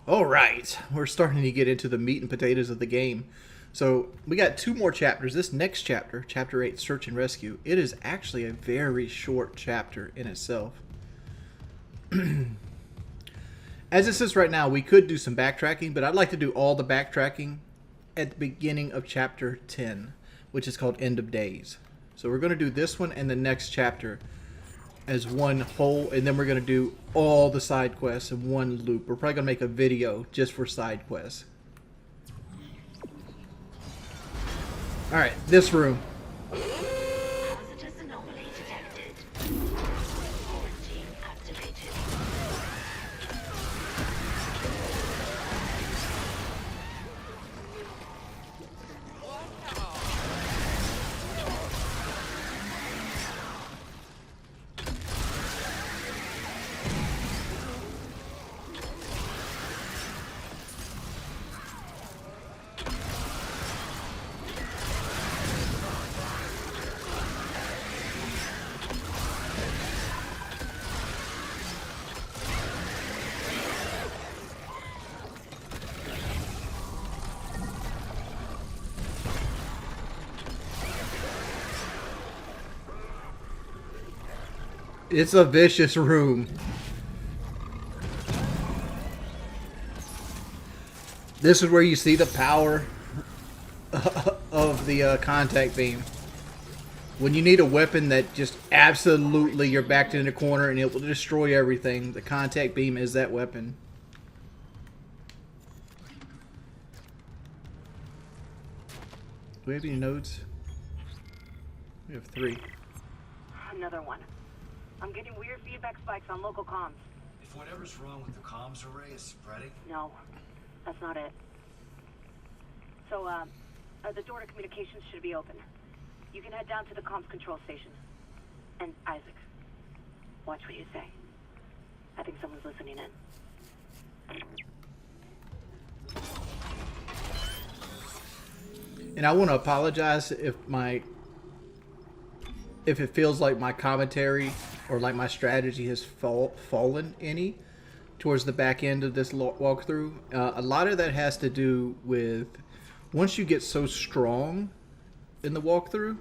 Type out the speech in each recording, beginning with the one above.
All right, we're starting to get into the meat and potatoes of the game. So we got two more chapters. This next chapter, chapter 8, Search and Rescue, it is actually a very short chapter in itself. As it says right now, we could do some backtracking, but I'd like to do all the backtracking at the beginning of chapter 10, which is called End of Days. So we're going to do this one and the next chapter as one whole, and then we're going to do all the side quests in one loop. We're probably going to make a video just for side quests. Alright, this room. Hazardous anomaly detected. Quarantine activated. It's a vicious room. This is where you see the power of the contact beam. When you need a weapon that just absolutely you're backed in a corner and it will destroy everything, the contact beam is that weapon. Do we have any nodes? We have 3. Another one. I'm getting weird feedback spikes on local comms. If whatever's wrong with the comms array is spreading... No, that's not it. So, the door to communications should be open. You can head down to the comms control station. And Isaac, watch what you say. I think someone's listening in. And I want to apologize if it feels like my commentary or like my strategy has fallen any towards the back end of this walkthrough. A lot of that has to do with once you get so strong in the walkthrough,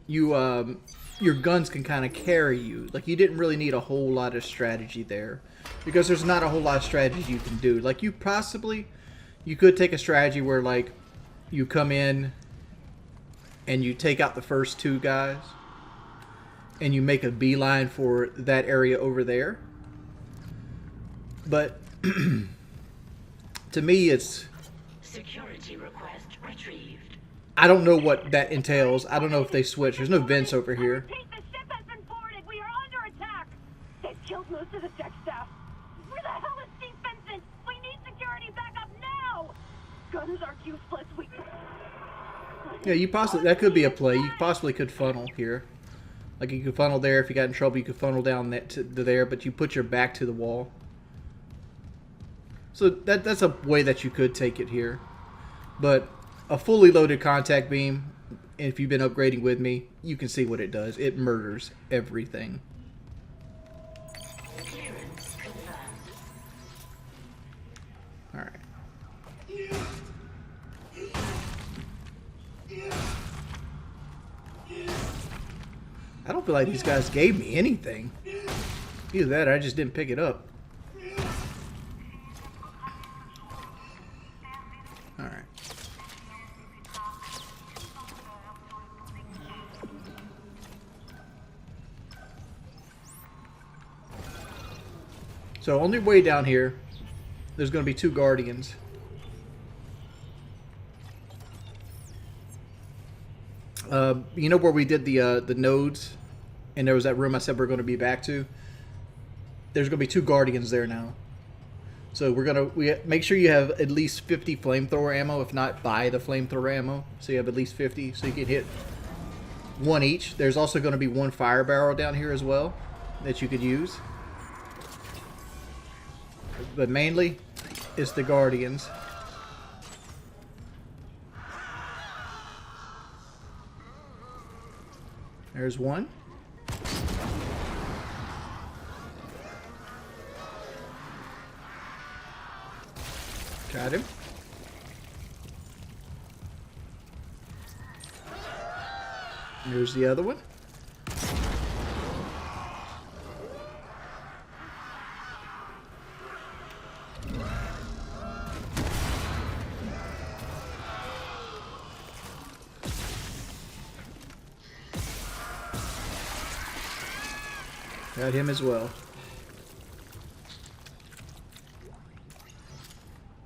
your guns can kind of carry you. Like, you didn't really need a whole lot of strategy there because there's not a whole lot of strategy you can do. Like, you could take a strategy where, like, you come in and you take out the first 2 guys and you make a beeline for that area over there. But to me, it's... Security request retrieved. I don't know what that entails. I don't know if they switch. There's no vents over here. Repeat, the ship has been boarded. We are under attack. They've killed most of the deck staff. Where the hell is Steve Vincent? We need security backup now. Guns are useless. Yeah, that could be a play. You possibly could funnel here. Like, you could funnel there. If you got in trouble, you could funnel down that to there, but you put your back to the wall. So that's a way that you could take it here. But a fully loaded contact beam, if you've been upgrading with me, you can see what it does. It murders everything. Clearance confirmed. Alright. I don't feel like these guys gave me anything. Either that or I just didn't pick it up. Alright. So on the way down here, there's going to be 2 guardians. You know where we did the nodes, and there was that room I said we're going to be back to? There's going to be 2 guardians there now. So we make sure you have at least 50 flamethrower ammo. If not, buy the flamethrower ammo. So you have at least 50, so you can hit 1 each. There's also going to be 1 fire barrel down here as well that you could use. But mainly, it's the guardians. There's 1. Got him. Here's the other one. Got him as well.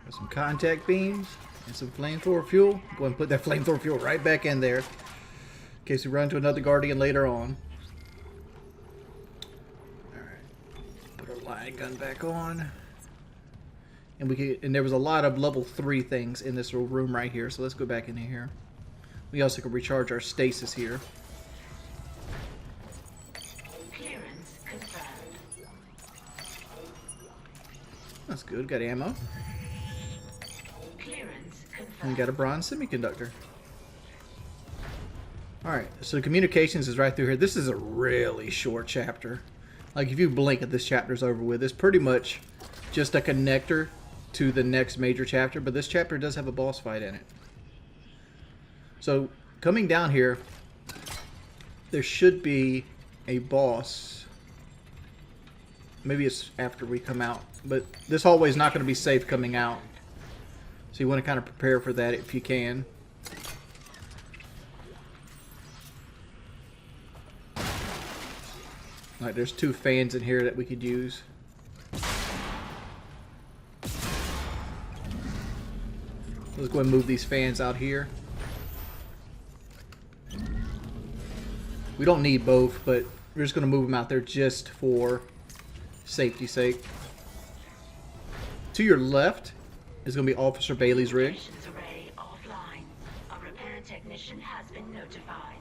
Got some contact beams and some flamethrower fuel. Go ahead and put that flamethrower fuel right back in there in case we run into another guardian later on. Alright. Put our light gun back on. And there was a lot of level 3 things in this little room right here, so let's go back in here. We also can recharge our stasis here. Clearance confirmed. That's good. Got ammo. Clearance And we confirmed. got a bronze semiconductor. Alright, so communications is right through here. This is a really short chapter. Like, if you blink and this chapter's over with, it's pretty much just a connector to the next major chapter, but this chapter does have a boss fight in it. So, coming down here, there should be a boss. Maybe it's after we come out, but this hallway is not going to be safe coming out. So you want to kind of prepare for that if you can. Like, there's 2 fans in here that we could use. Let's go ahead and move these fans out here. We don't need both, but we're just going to move them out there just for safety's sake. To your left is going to be Officer Bailey's rig. Communications array offline. A repair technician has been notified.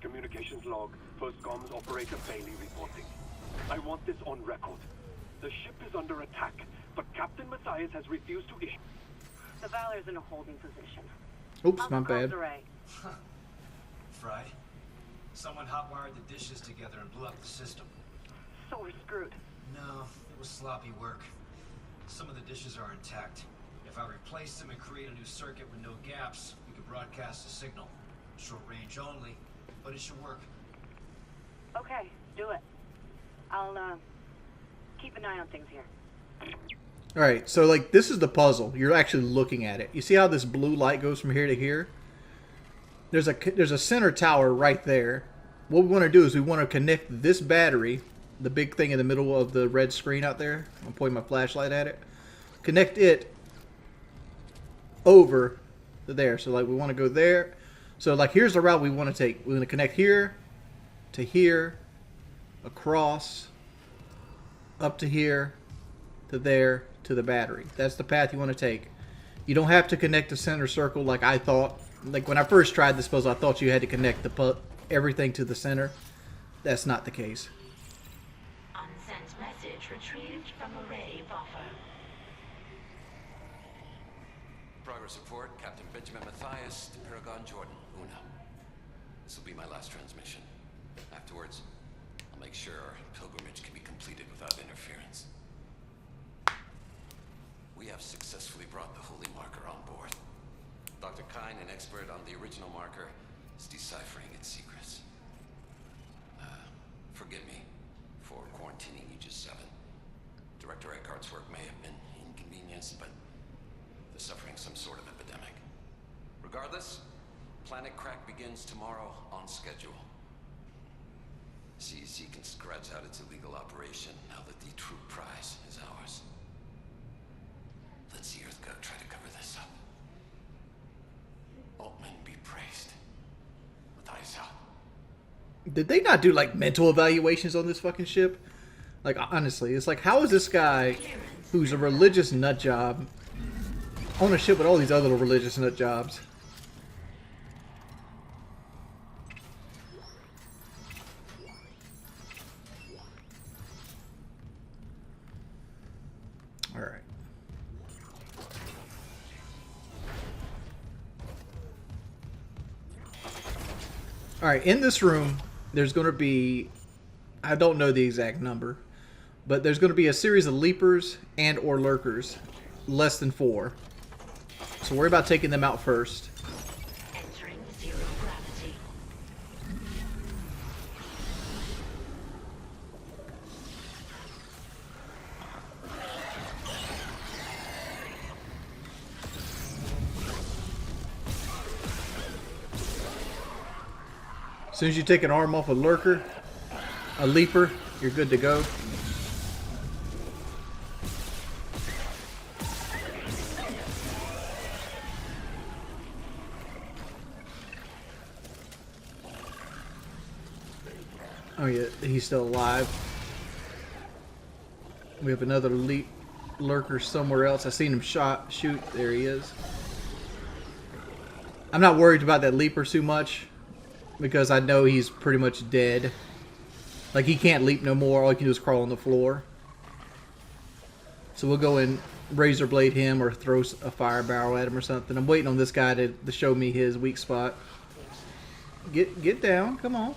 Communications log. First comms operator Bailey reporting. I want this on record. The ship is under attack, but Captain Matthias has refused to issue. The Valor's in a holding position. Oops, How's my the bad. comms array? Fried. Someone hotwired the dishes together and blew up the system. So we're screwed. No, it was sloppy work. Some of the dishes are intact. If I replace them and create a new circuit with no gaps, we could broadcast a signal. Short range only, but it should work. Okay, do it. I'll keep an eye on things here. Alright, so like this is the puzzle. You're actually looking at it. You see how this blue light goes from here to here? There's a center tower right there. What we want to do is we want to connect this battery, the big thing in the middle of the red screen out there. I'm pointing my flashlight at it. Connect it over to there. So like we want to go there. So like here's the route we want to take. We're going to connect here to here, across, up to here, to there, to the battery. That's the path you want to take. You don't have to connect the center circle like I thought. Like when I first tried this puzzle, I thought you had to connect everything to the center. That's not the case. Unsent message retrieved from array buffer. Progress report, Captain Benjamin Matthias to Paragon Jordan, Una. This will be my last transmission. Afterwards, I'll make sure our pilgrimage can be completed without interference. We have successfully brought the Holy Marker on board. Dr. Kine, an expert on the original marker, is deciphering its secrets. Forgive me for quarantining you just 7. Director Eckhart's work may have been inconvenienced, but they're suffering some sort of epidemic. Regardless, Planet Crack begins tomorrow on schedule. CEC can scratch out its illegal operation now that the true prize is ours. Let's see Earthgut try to cover this up. Altman be praised. Matthias out. Did they not do like mental evaluations on this fucking ship? Like honestly, it's like how is this guy who's a religious nut job on a ship with all these other religious nut jobs? All right. All right, in this room, there's going to be, I don't know the exact number, But there's going to be a series of leapers and or lurkers, less than 4. So worry about taking them out first. Entering zero gravity. As soon as you take an arm off a lurker, a leaper, you're good to go. Oh yeah, he's still alive. We have another lurker somewhere else. I seen him shoot. There he is. I'm not worried about that leaper too much because I know he's pretty much dead. Like, he can't leap no more. All he can do is crawl on the floor. So we'll go and razor blade him or throw a fire barrel at him or something. I'm waiting on this guy to show me his weak spot. Get down. Come on.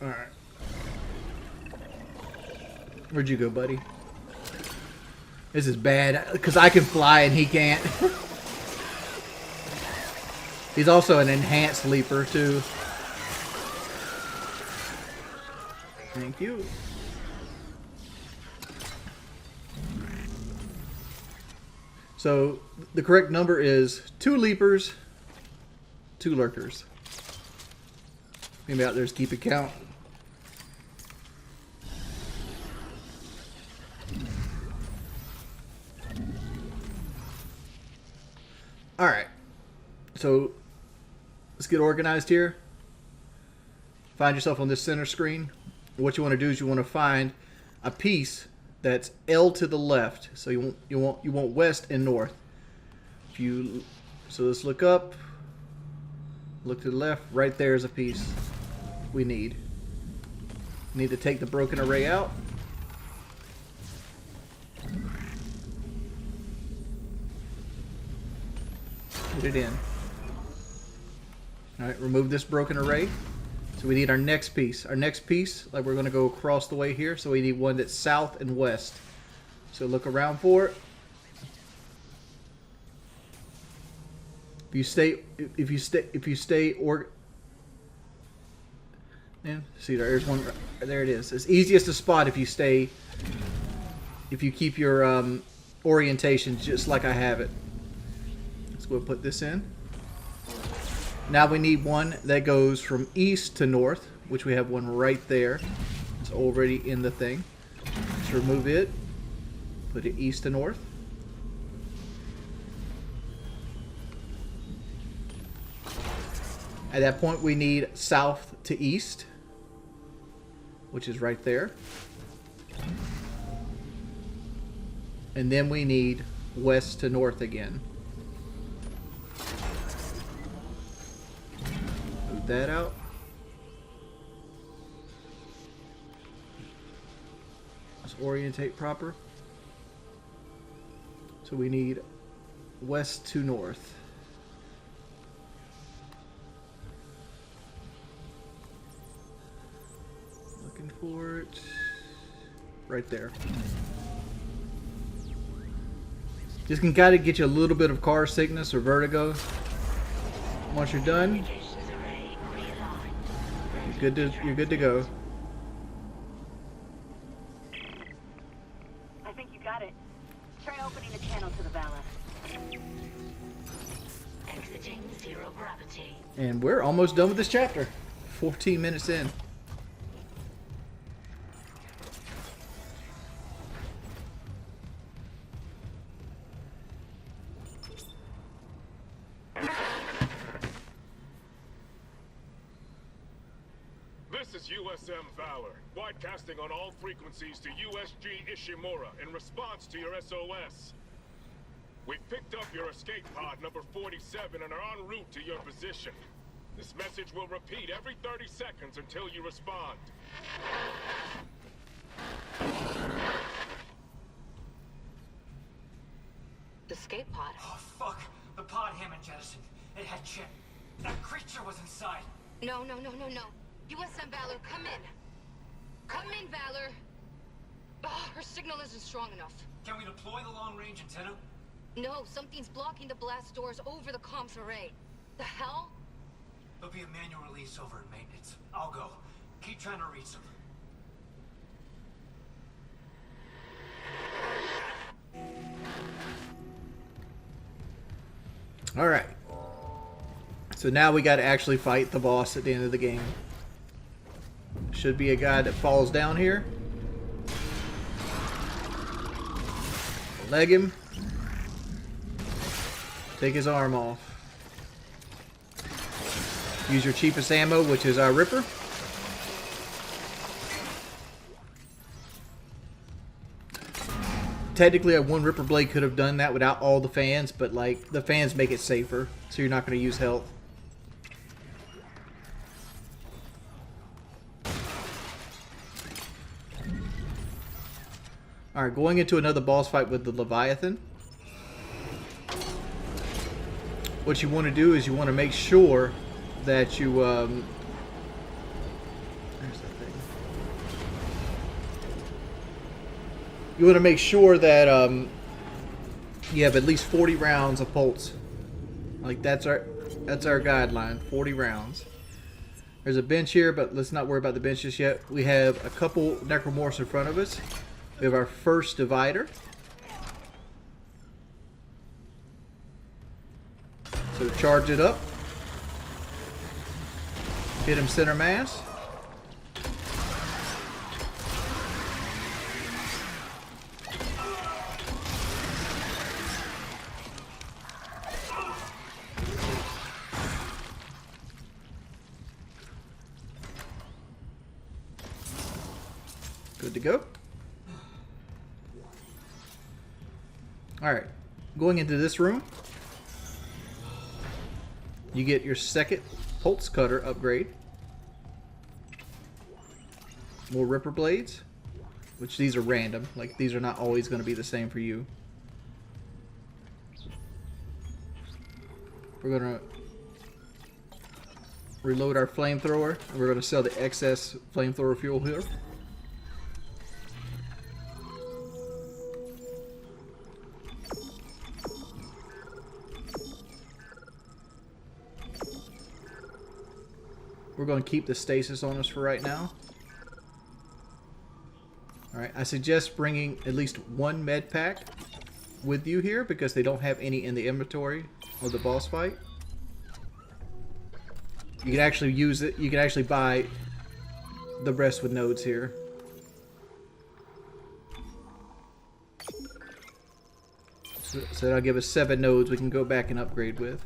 Alright. Where'd you go, buddy? This is bad, because I can fly and he can't. He's also an enhanced leaper, too. Thank you. So, the correct number is 2 leapers, 2 lurkers. Maybe out there's keep a count. Alright, so let's get organized here. Find yourself on this center screen. What you want to do is you want to find a piece that's L to the left. So you want west and north. So let's look up, look to the left. Right there is a piece we need. We need to take the broken array out. Put it in. Alright, remove this broken array. So we need our next piece. Our next piece, like, we're going to go across the way here. So we need one that's south and west. So look around for it. If you stay yeah, see, there's one. There it is. It's easiest to spot if you keep your orientation just like I have it. Let's go and put this in. Now we need one that goes from east to north, which we have one right there. It's already in the thing. Let's remove it. Put it east to north. At that point, we need south to east, which is right there. And then we need west to north again. Move that out. Let's orientate proper. So we need west to north. Looking for it. Right there. This can kind of get you a little bit of car sickness or vertigo. Once you're done, you're good to go. I think you got it. Try opening the channel to the Valor. Exiting zero gravity. And we're almost done with this chapter. 14 minutes in. This is USM Valor, broadcasting on all frequencies to USG Ishimura in response to your SOS. We've picked up your escape pod number 47 and are en route to your position. This message will repeat every 30 seconds until you respond. escape pod. Oh, fuck. The pod Hammond jettisoned. It had Chip. That creature was inside. No. USM Valor, come in. Come in, Valor. Oh, her signal isn't strong enough. Can we deploy the long-range antenna? No, something's blocking the blast doors over the comms array. The hell? There'll be a manual release over in maintenance. I'll go. Keep trying to reach them. Alright. So now we got to actually fight the boss at the end of the game. Should be a guy that falls down here. Leg him. Take his arm off. Use your cheapest ammo, which is our Ripper. Technically, a one Ripper blade could have done that without all the fans, but like the fans make it safer, so you're not going to use health. Alright, going into another boss fight with the Leviathan. What you want to do is you want to make sure that you, there's that thing. You want to make sure that you have at least 40 rounds of pulse. Like that's our guideline, 40 rounds. There's a bench here, but let's not worry about the bench just yet. We have a couple necromorphs in front of us. We have our first divider. So charge it up. Hit him center mass. Good to go. Alright, going into this room, you get your second pulse cutter upgrade. More Ripper blades, which these are random, like these are not always going to be the same for you. We're going to reload our flamethrower, and we're going to sell the excess flamethrower fuel here. We're going to keep the stasis on us for right now. Alright, I suggest bringing at least one med pack with you here because they don't have any in the inventory of the boss fight. You can actually use it, you can actually buy the rest with nodes here. So that'll give us 7 nodes we can go back and upgrade with.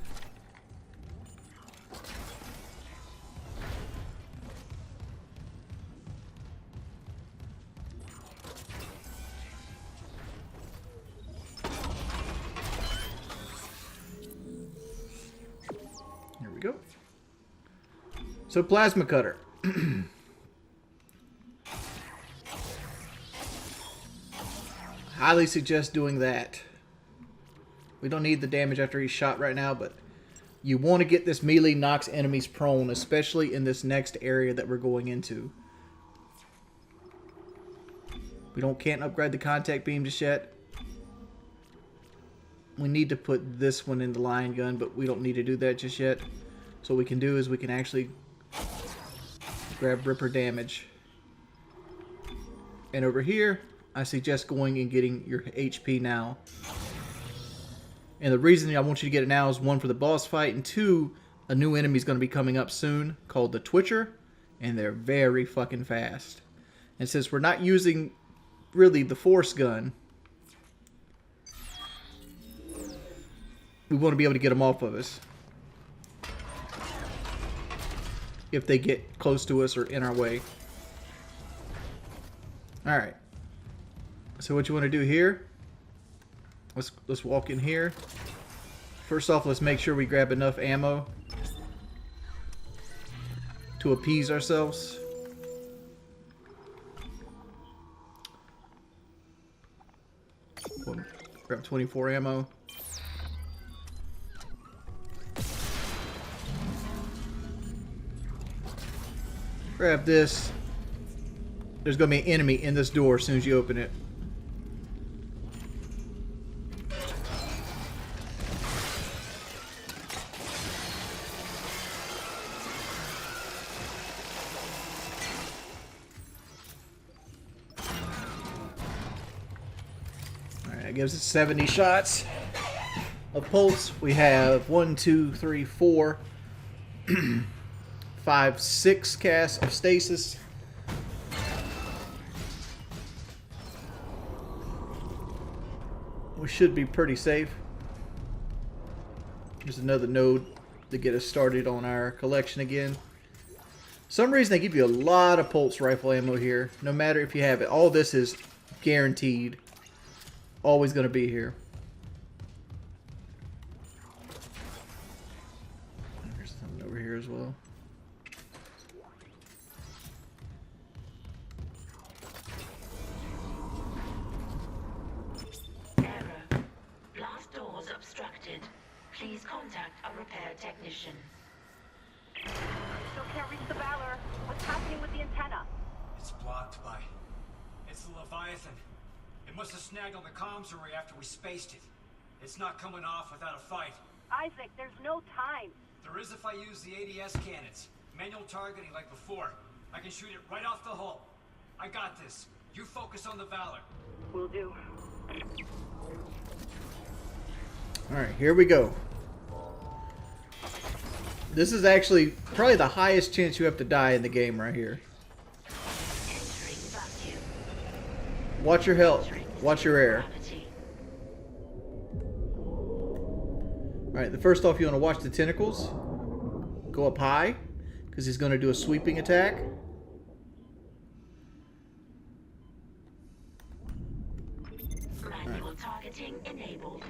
Here we go. So plasma cutter. Highly suggest doing that. We don't need the damage after he's shot right now, but you want to get this melee knocks enemies prone, especially in this next area that we're going into. We can't upgrade the contact beam just yet. We need to put this one in the line gun, but we don't need to do that just yet. So what we can do is we can actually grab Ripper damage. And over here, I suggest going and getting your HP now. And the reason I want you to get it now is 1, for the boss fight, and 2, a new enemy is going to be coming up soon called the Twitcher, and they're very fucking fast. And since we're not using really the force gun, we want to be able to get them off of us if they get close to us or in our way. Alright. So what you want to do here, let's walk in here. First off, let's make sure we grab enough ammo to appease ourselves. Grab 24 ammo. Grab this. There's going to be an enemy in this door as soon as you open it. Alright, that gives us 70 shots of pulse. We have 1, 2, 3, 4, 5, 6 casts of stasis. We should be pretty safe. There's another node to get us started on our collection again. For some reason they give you a lot of pulse rifle ammo here, no matter if you have it. All this is guaranteed. Always going to be here. There's something over here as well. Error. Blast doors obstructed. Please contact a repair technician. Still can't reach the Valor. What's happening with the antenna? It's blocked by... It's the Leviathan. It must have snagged on the comms array after we spaced it. It's not coming off without a fight. Isaac, there's no time. There is if I use the ADS cannons. Manual targeting like before. I can shoot it right off the hull. I got this. You focus on the Valor. Will do. Alright, here we go. This is actually probably the highest chance you have to die in the game right here. Entering vacuum. Watch your health. Watch your air. Gravity. Alright, the first off you want to watch the tentacles. Go up high, because he's going to do a sweeping attack. Manual targeting enabled.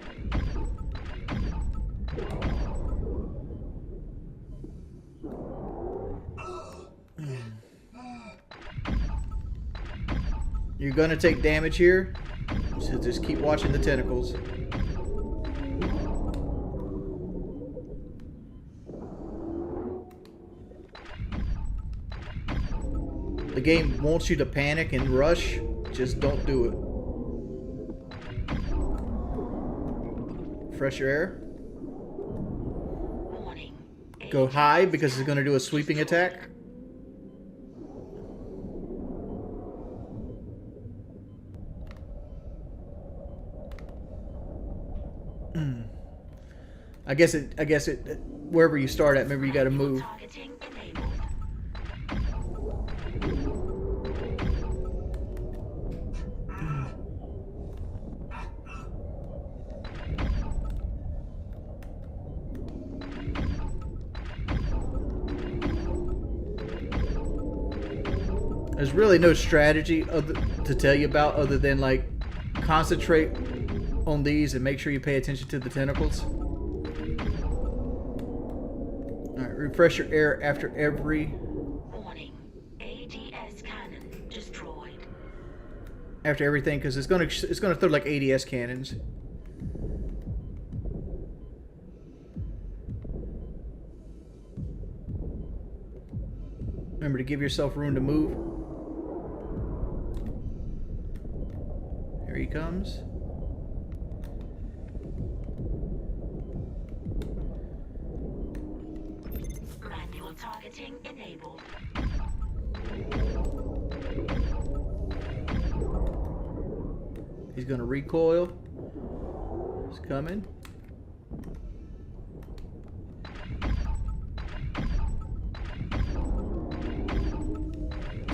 You're going to take damage here, so just keep watching the tentacles. The game wants you to panic and rush, just don't do it. Fresh your air. Warning. Go high because it's going to do a sweeping attack. I guess it wherever you start at, maybe you got to move. Targeting enabled. There's really no strategy to tell you about other than like concentrate on these and make sure you pay attention to the tentacles. Alright, refresh your air after every... Warning. ADS cannon destroyed. After everything, because it's gonna throw like ADS cannons. Remember to give yourself room to move. Here he comes. Manual targeting enabled. He's gonna recoil. He's coming.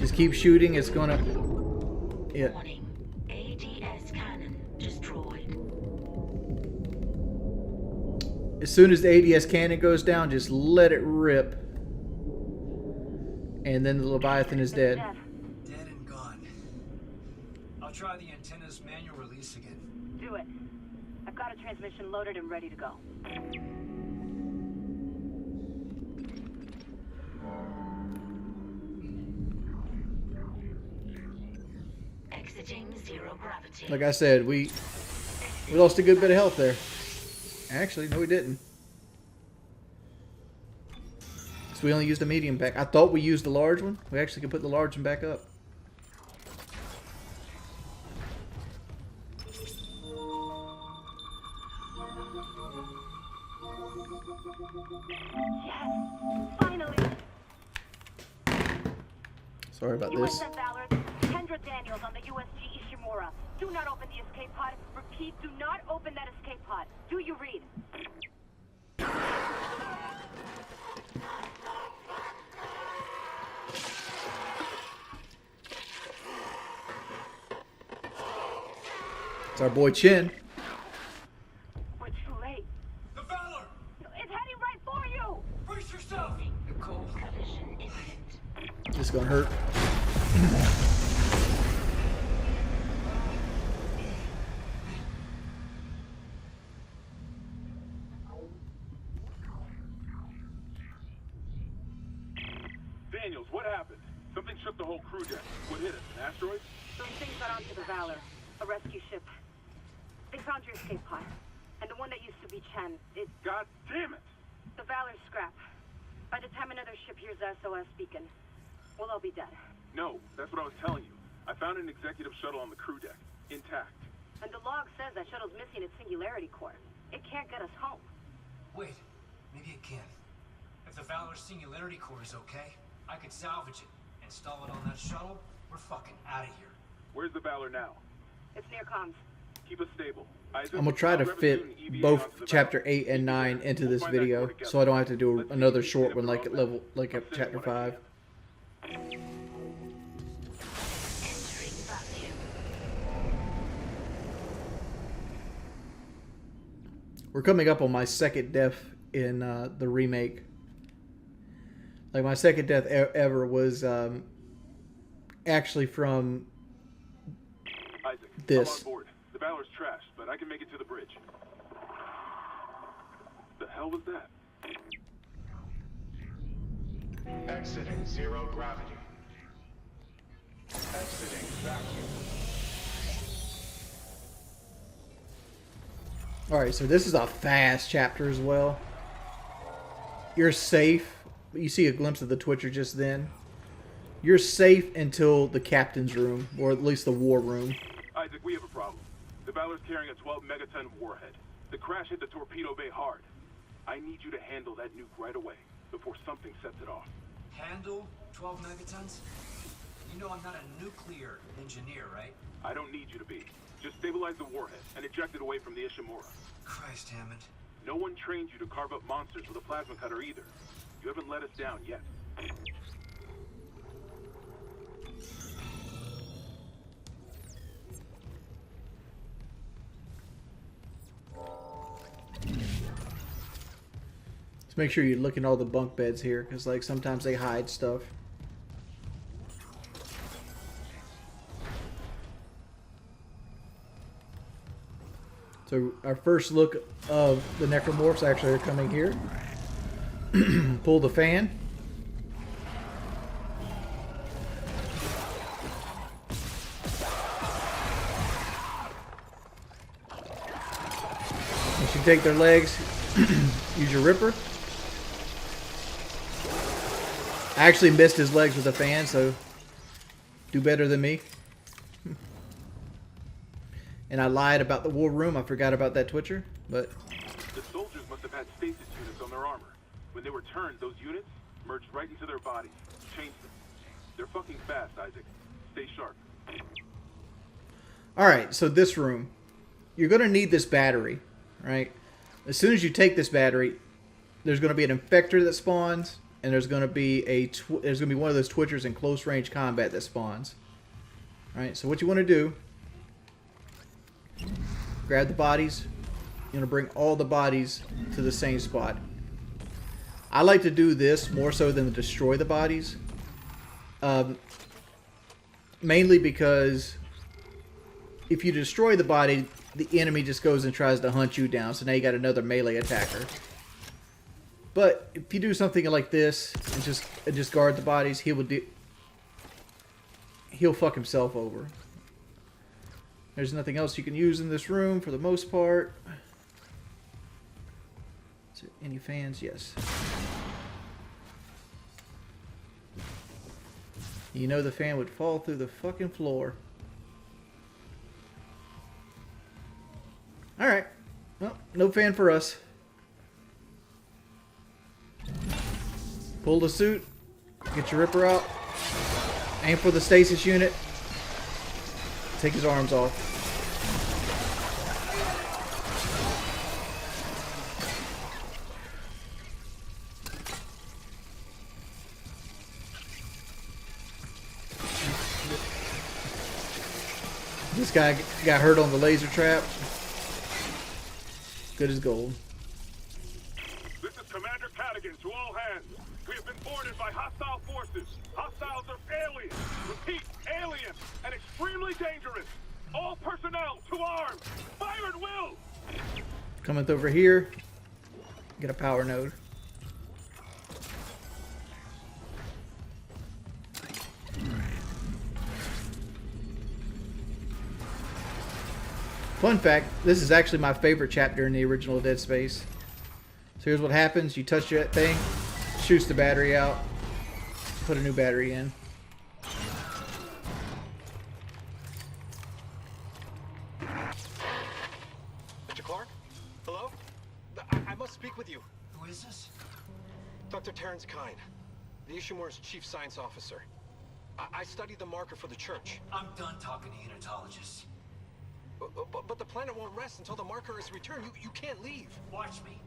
Just keep shooting. It's gonna... Yeah. Warning. ADS cannon destroyed. As soon as the ADS cannon goes down, just let it rip. And then the Leviathan is dead. Dead and gone. I'll try the antenna's manual release again. Do it. I've got a transmission loaded and ready to go. Exiting zero gravity. Like I said, we lost a good bit of health there. Actually, no we didn't. So we only used the medium back. I thought we used the large one. We actually could put the large one back up. Yes! Finally! Sorry about this. USM Valor, Kendra Daniels on the USG Ishimura. Do not open the escape pod. Repeat, do not open that escape pod. Do you read? It's our boy Chin. We're too late. The Valor! It's heading right for you! Brace yourself! Nicole. Collision imminent. This is gonna hurt. Daniels, what happened? Something shook the whole crew deck. What hit us? An asteroid? Those things got onto the Valor, a rescue ship. They found your escape pod. And the one that used to be Chen, God damn it! the Valor's scrap. By the time another ship hears the SOS beacon, we'll all be dead. No, that's what I was telling you. I found an executive shuttle on the crew deck, intact. And the log says that shuttle's missing its singularity core. It can't get us home. Wait, maybe it can. If the Valor's singularity core is okay, I could salvage it, install it on that shuttle. We're fucking out of here. Where's the Valor now? It's near comms. Keep us stable. Isaac, I'm gonna try to I'll grab a fit student EVA both onto the chapter Valor. 8 and 9 into this We'll find that video, core together. so I don't have to do Let's see another if we short can one get like up at the level, road. like I'll at send chapter what I 5. Entering vacuum. We're coming up on my second death in the remake. Like my second death ever was actually from Isaac, this. I'm on board. The Valor's trashed, but I can make it to the bridge. The hell was that? Exiting zero gravity. Exiting vacuum. Alright, so this is a fast chapter as well. You're safe. You see a glimpse of the Twitcher just then. You're safe until the captain's room, or at least the war room. Isaac, we have a problem. The Valor's carrying a 12 megaton warhead. The crash hit the torpedo bay hard. I need you to handle that nuke right away, before something sets it off. Handle 12 megatons? You know I'm not a nuclear engineer, right? I don't need you to be. Just stabilize the warhead and eject it away from the Ishimura. Christ, Hammond. No one trained you to carve up monsters with a plasma cutter either. You haven't let us down yet. Just make sure you look in all the bunk beds here, because like sometimes they hide stuff. So our first look of the necromorphs actually are coming here. Pull the fan. Once you take their legs, use your ripper. I actually missed his legs with the fan, so do better than me. And I lied about the war room. I forgot about that Twitcher, but The soldiers must have had stasis units on their armor. When they were turned, those units merged right into their bodies. Changed them. They're fucking fast, Isaac. Stay sharp. alright, so this room. You're going to need this battery, right? As soon as you take this battery, there's going to be an infector that spawns, and there's going to be one of those Twitchers in close range combat that spawns. Alright, so what you want to do, grab the bodies. You're going to bring all the bodies to the same spot. I like to do this more so than to destroy the bodies. Mainly because if you destroy the body, the enemy just goes and tries to hunt you down. So now you got another melee attacker. But if you do something like this and just guard the bodies, he'll fuck himself over. There's nothing else you can use in this room for the most part. Is there any fans? Yes. You know the fan would fall through the fucking floor. Alright. Well, no fan for us. Pull the suit. Get your ripper out. Aim for the stasis unit. Take his arms off. This guy got hurt on the laser trap. Good as gold. This is Commander Cadigan to all hands. We have been boarded by hostile forces. Hostiles are aliens. Repeat, aliens, and extremely dangerous. All personnel to arms. Fire at will. Coming over here. Get a power node. Fun fact, this is actually my favorite chapter in the original Dead Space. So here's what happens. You touch that thing, shoots the battery out, put a new battery in. Mr. Clark? Hello? I must speak with you. Who is this? Dr. Terrence Kine, the Ishimura's chief science officer. I studied the marker for the church. I'm done talking to unitologists. But the planet won't rest until the marker is returned. You can't leave. Watch me.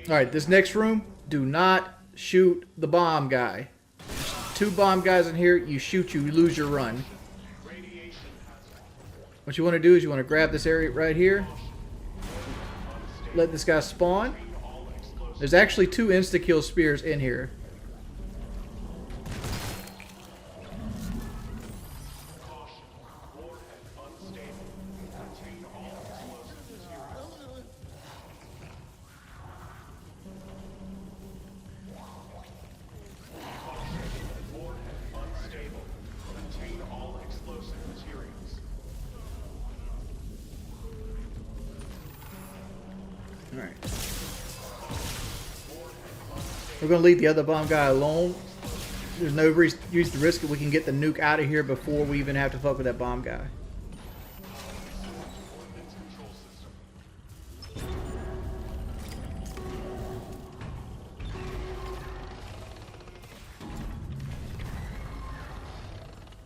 Alright, this next room, do not shoot the bomb guy. Two bomb guys in here, you shoot, you lose your run. What you want to do is you want to grab this area right here. Let this guy spawn. There's actually two insta-kill spears in here. Alright. We're going to leave the other bomb guy alone. There's no use to risk it. We can get the nuke out of here before we even have to fuck with that bomb guy.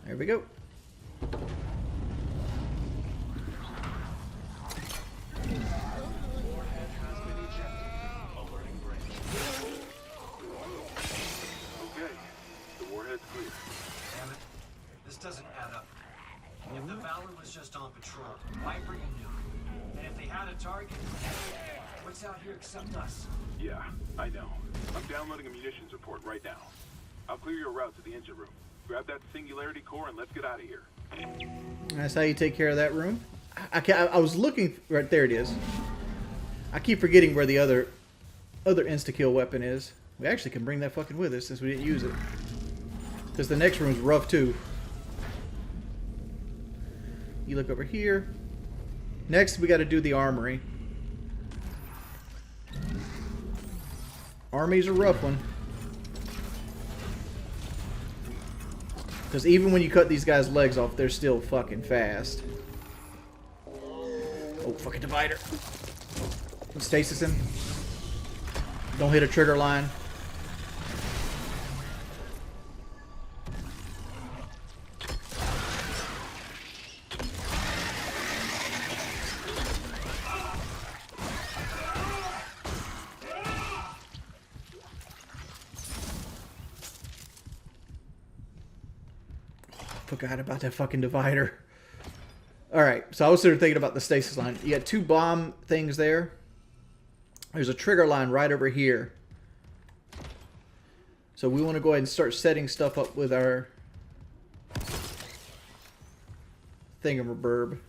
There we go. Doesn't add up. If the Valor was just on patrol, why bring a nuke? And if they had a target, what's out here except us? Yeah, I know. I'm downloading a munitions report right now. I'll clear your route to the engine room. Grab that singularity core and let's get out of here. That's how you take care of that room. I was looking right there. It is. I keep forgetting where the other insta-kill weapon is. We actually can bring that fucking with us since we didn't use it. Because the next room's rough too. You look over here. Next, we got to do the armory. Army's a rough one. Because even when you cut these guys' legs off, they're still fucking fast. Oh, fucking divider. Stasis him. Don't hit a trigger line. Forgot about that fucking divider. Alright, so I was sort of thinking about the stasis line. You got two bomb things there. There's a trigger line right over here. So we want to go ahead and start setting stuff up with our thingamaburb.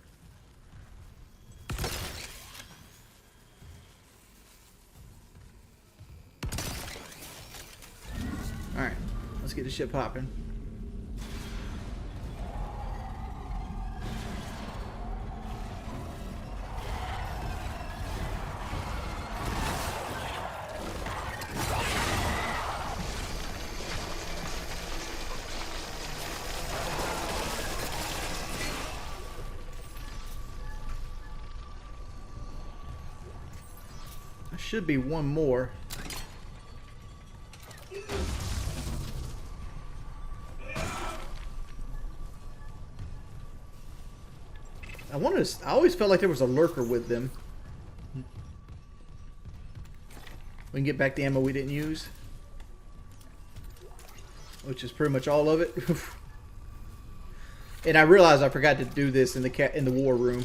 Alright, let's get the shit popping. should be one more. I always felt like there was a lurker with them. We can get back the ammo we didn't use, which is pretty much all of it. And I realized I forgot to do this in the war room.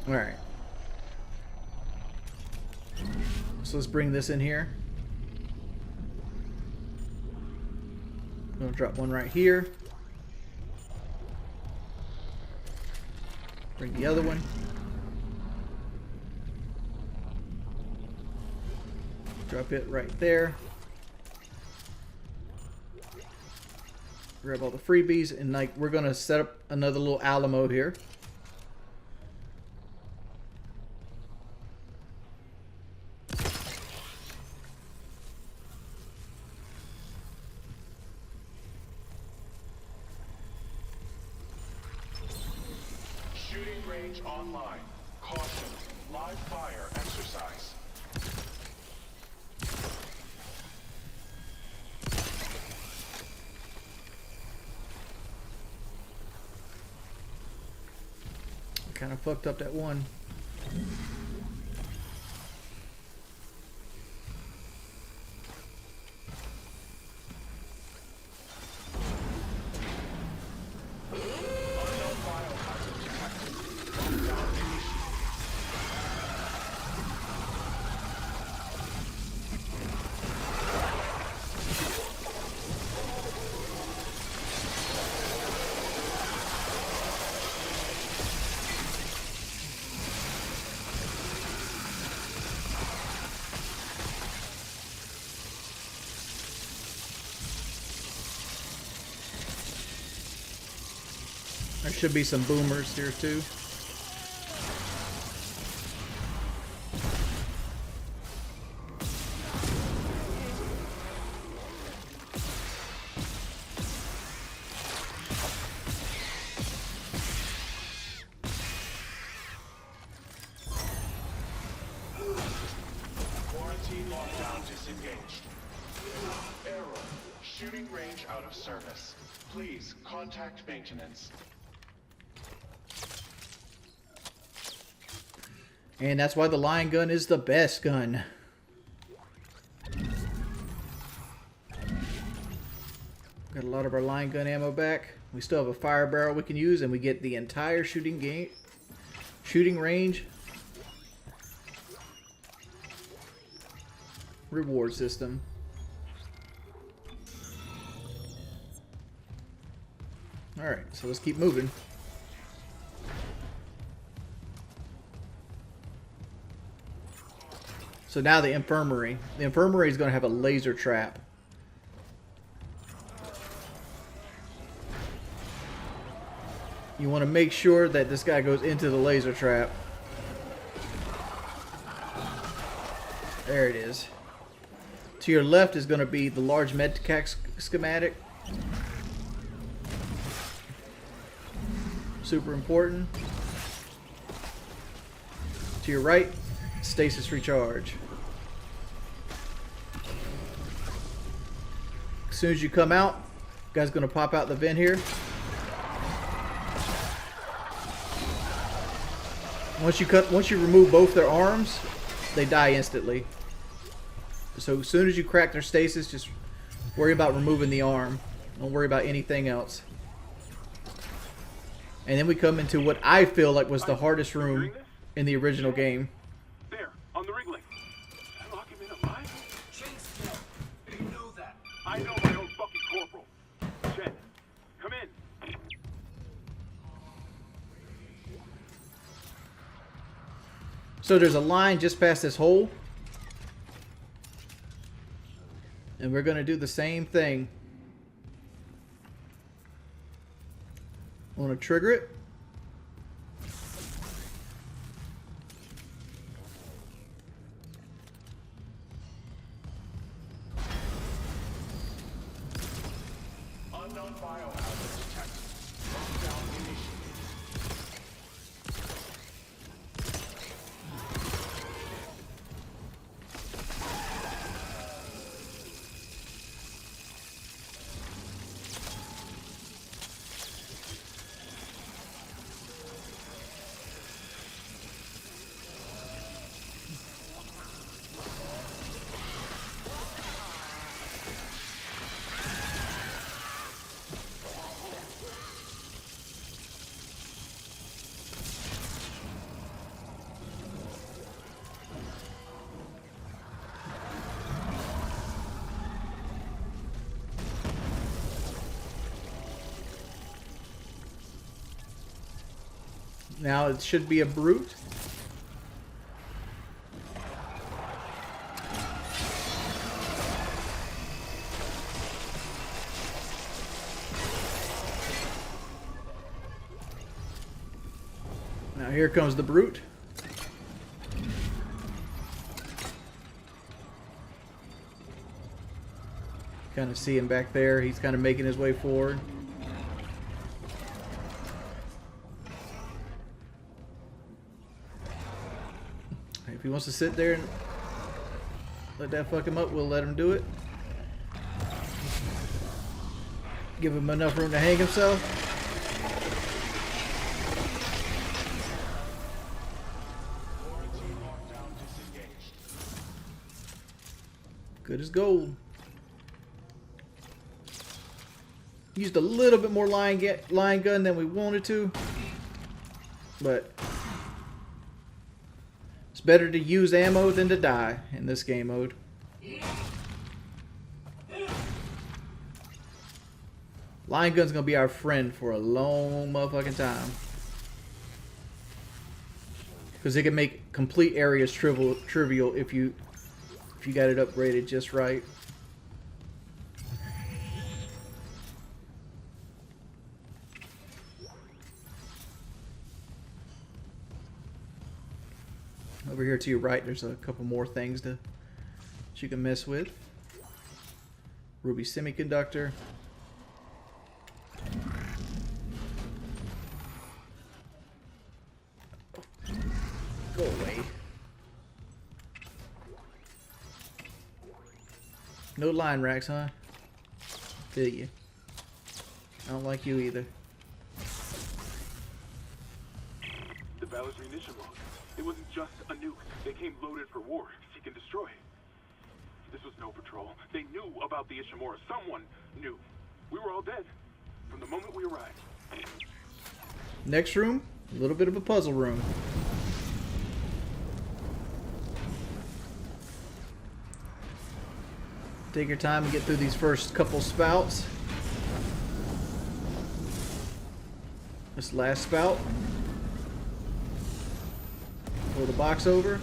All right. So let's bring this in here. I'm gonna drop one right here. Bring the other one. Drop it right there. Grab all the freebies, and like we're gonna set up another little Alamo here. Shooting range online. Caution. Live fire exercise. Kind of fucked up that one. There should be some boomers here too. Quarantine lockdown disengaged. Error. Shooting range out of service. Please contact maintenance. And that's why the line gun is the best gun. Got a lot of our line gun ammo back. We still have a fire barrel we can use, and we get the entire shooting range reward system. Alright, so let's keep moving. So now the infirmary. The infirmary is going to have a laser trap. You want to make sure that this guy goes into the laser trap. There it is. To your left is going to be the large medcac schematic. Super important. To your right, stasis recharge. As soon as you come out, guy's gonna pop out the vent here. Once you remove both their arms, they die instantly. So as soon as you crack their stasis, just worry about removing the arm. Don't worry about anything else. And then we come into what I feel like was the hardest room in the original game. There, on the rig link. Lock him in alive? Chase, you know that. I know my own fucking corporal. Jen, come in. So there's a line just past this hole. And we're going to do the same thing. I want to trigger it. Unknown biohazard detected. Now it should be a brute. Now here comes the brute. Kind of see him back there. He's kind of making his way forward. If he wants to sit there and let that fuck him up, we'll let him do it. Give him enough room to hang himself. Good as gold. Used a little bit more line gun than we wanted to, but it's better to use ammo than to die in this game mode. Line gun's gonna be our friend for a long motherfucking time, because it can make complete areas trivial if you got it upgraded just right. Over here to your right, there's a couple more things that you can mess with. Ruby semiconductor. Go away. No line racks, huh? Feel you. I don't like you either. The Valor's munition log. It wasn't just a nuke. They came loaded for war. Seek and destroy. This was no patrol. They knew about the Ishimura. Someone knew. We were all dead from the moment we arrived. Next room, a little bit of a puzzle room. Take your time and get through these first couple spouts. This last spout. Pull the box over.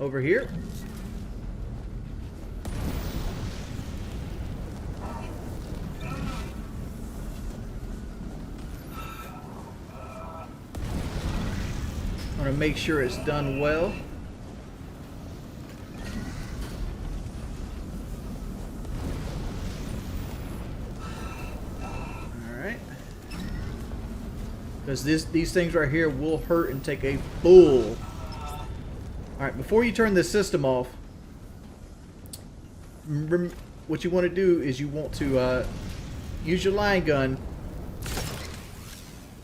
Over here. I want to make sure it's done well. Alright. Because these things right here will hurt and take a bull. Alright, before you turn this system off, what you want to do is you want to use your line gun.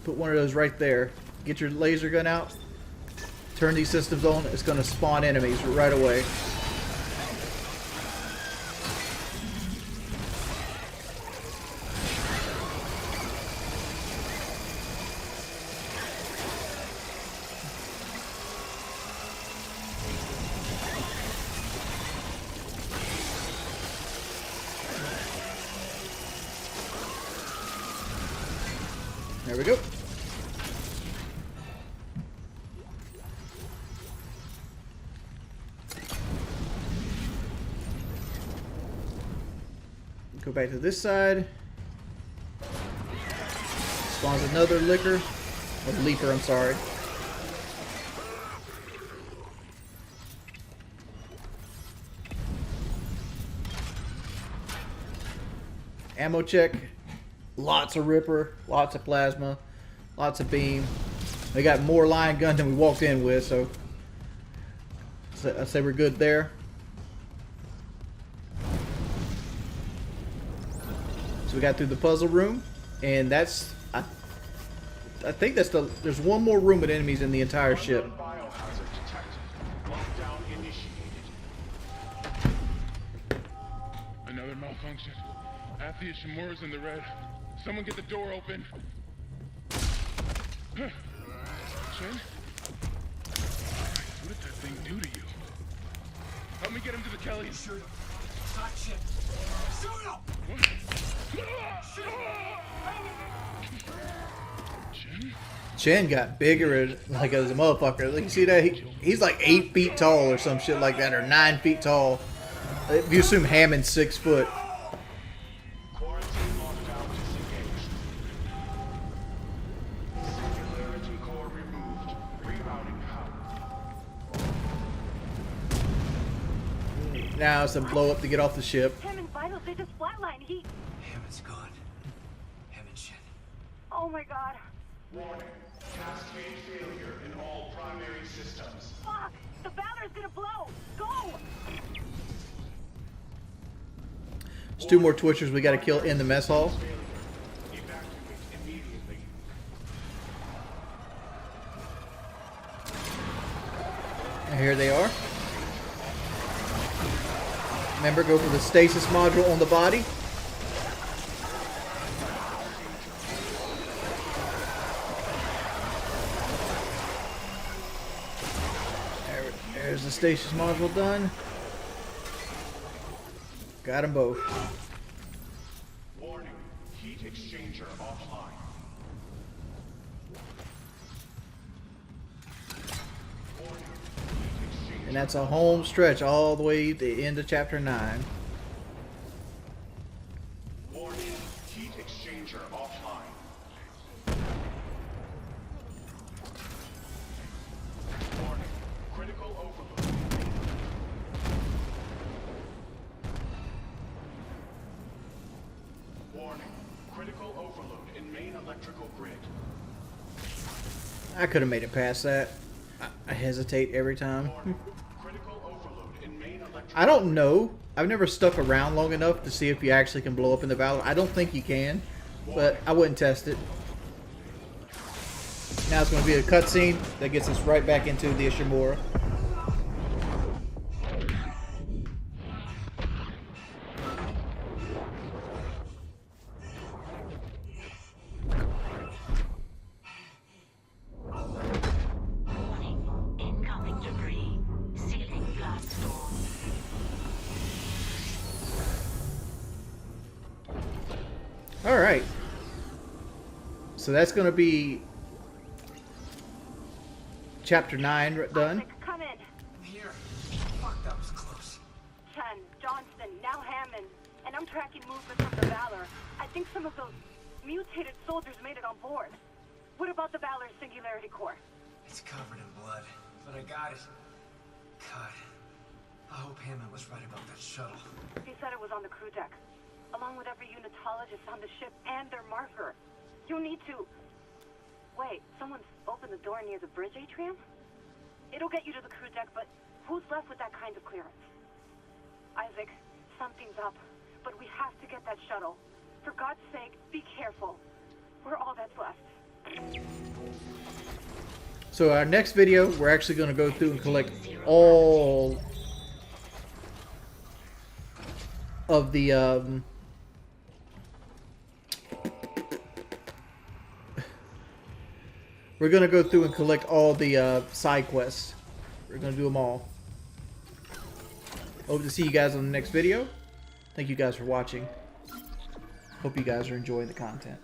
Put one of those right there. Get your laser gun out. Turn these systems on. It's going to spawn enemies right away. There we go. Go back to this side. Spawns another licker. Or leaper, I'm sorry. Ammo check. Lots of Ripper, lots of plasma, lots of beam. They got more line gun than we walked in with, so I'd say we're good there. So we got through the puzzle room, and that's I think that's there's one more room with enemies in the entire ship. Another malfunction. Half the Ishimura's in the red. Someone get the door open. Shin? What did that thing do to you? get him to the Kelly. Shoot him. It's not shit. Shoot him! Jim? Chen got bigger like as a motherfucker. Like, you see that? He's like 8 feet tall or some shit like that, or 9 feet tall. If you assume Hammond's 6 foot. Quarantine lockdown disengaged. Singularity core removed. Rerouting power. Now it's a blow up to get off the ship. Hammond's vitals, they just flatlined. Hammond's gone. Hammond shit. Oh my god. Warning. Cascade failure in all primary systems. Fuck! The Valor's gonna blow! Go! There's 2 more Twitchers we gotta kill in the mess hall. Evacuate immediately. And here they are. Remember, go for the stasis module on the body. There's the stasis module done. Got them both. Warning. Heat exchanger offline. Warning. Heat exchanger. And that's a home stretch all the way to the end of chapter 9. Warning. Heat exchanger offline. Warning. Critical overload. Warning. Critical overload in main electrical grid. I could have made it past that. I hesitate every time. Warning. Critical overload in main electrical. I don't know. I've never stuck around long enough to see if you actually can blow up in the Valor. I don't think you can, but I wouldn't test it. Now it's going to be a cutscene that gets us right back into the Ishimura. Warning. Incoming debris. Sealing blast door. All right. So that's going to be chapter 9 done. Isaac, come in. Here. Fuck, that was close. Chen, Johnston, now Hammond. And I'm tracking movement from the Valor. I think some of those mutated soldiers made it on board. What about the Valor's Singularity Core? It's covered in blood, but I got it. God. I hope Hammond was right about that shuttle. He said it was on the crew deck, along with every unitologist on the ship and their marker. You'll need to... Wait, someone's opened the door near the bridge atrium? It'll get you to the crew deck, but who's left with that kind of clearance? Isaac, something's up, but we have to get that shuttle. For God's sake, be careful. We're all that's left. So our next video, we're actually going to go through and collect all of the we're going to go through and collect all the side quests. We're going to do them all. Hope to see you guys on the next video. Thank you guys for watching. Hope you guys are enjoying the content.